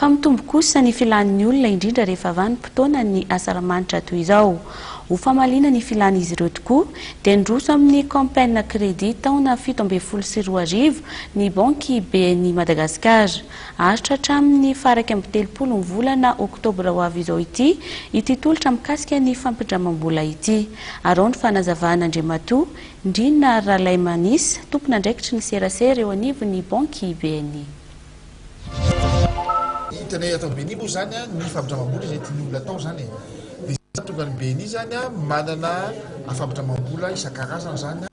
Fa mitombo kosa ny filan'ny olona indrindra rehefa vanim-potoana ny asaramanitra toy izao. Ho famalina ny filan'izy ireo tokoa dia nidroso amin'ny campagne crédit taona 17 ny banky BNI Madagascar. Azotra hatramin'ny faraka amby 30 volana oktobra ho avy izao ity tolotra mikasika ny fampindramam-bola ity. Arao ny fanazavahan'Andriamatoa Ndrina Ralaimanis, tompona andraikitry ny serasera eo anivon'ny banky BNI. Hitanay atao BNI moa zany ny fampindramam-bola izay tiany olona atao zany. Dia tonga ny BNI zany manana fampindramam-bola isan-karazany zany.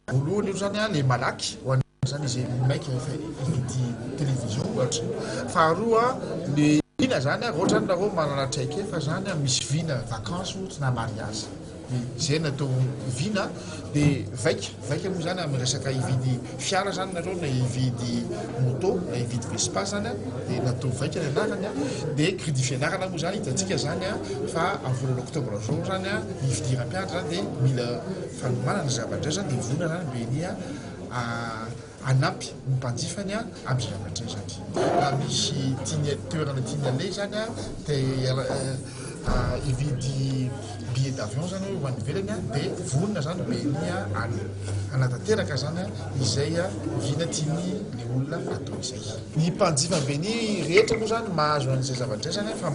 Voalohany io zany le malaky ho an'ny zany izay maika rehefa hividy télévision ohatra. Faharoa le vina zany ohatra zany nareo manana traikefa zany misy vina vacances ohatra na mariage. Zay natao vina dia vaika moa zany amin'ny resaka hividy fiara zany nareo na hividy moto na hividy Vespa zany dia natao vaika ny anarany dia crédit fianarana moa zany hitantsika zany fa amin'ny volana oktobra zao zany hividiram-pianatra zany dia mila fanomanana zavatra zany dia vonana zany BNI anampy ny mpanjifany amin'ny zavatra zany. Raha misy toerana tiany alay zany dia hividy billet d'avion zany ho an'ny ivelany dia vonona zany BNI anatanteraka zany izay vina tiany le olona atao izay. Ny mpanjifa BNI rehetra moa zany mahazo an'izay zavatra zany fa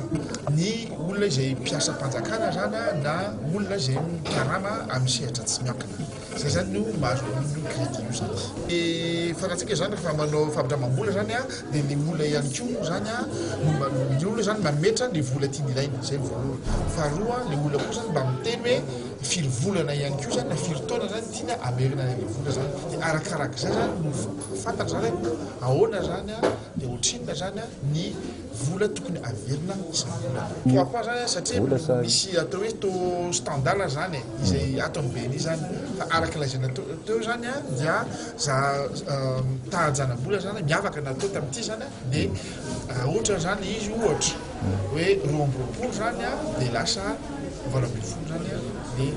ny olona izay mpiasa mpanjakana zany na olona izay mikarama amin'ny sehatra tsy miankina. Zay zany no mahazo an'io crédit io zany. Fantatsika zany rehefa manao fampindramam-bola zany dia ny olona ihany koa zany ny olona zany mametra ny vola tiany ilaina zay ny voalohany. Faharoa ny olona koa zany mba miteny hoe firy volana ihany koa zany na firy taona zany tiana amerina ny vola zany. Dia arakaraka zay zany no fantatra zany ahoana zany dia ohatrinona zany ny vola tokony averina isan'olona. Pourquoi zany satria misy atao hoe taux standard zany izay atao amin'ny BNI zany. Fa araka lazaina teo zany dia tahajana-bola zany miavaka natao tamin'ity zany dia ohatra zany izy ohatra hoe 20 zany dia lasa 20 zany dia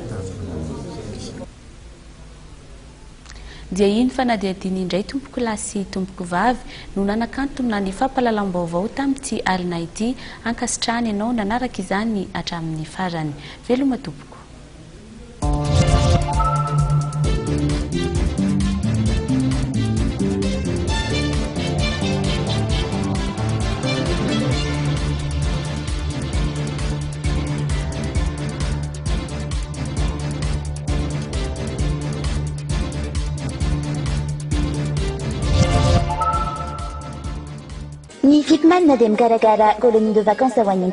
dia iny fa na dia diny indray tompoko lahy sy tompoko vavy no nanakantona ny fampahalalam-baovao tamin'ity alina ity ankasitrahany ianao nanaraka izany hatramin'ny farany. Veloma tompoko. Ni Fitman na dia mikarakara kolonia de vacances ao an'iny.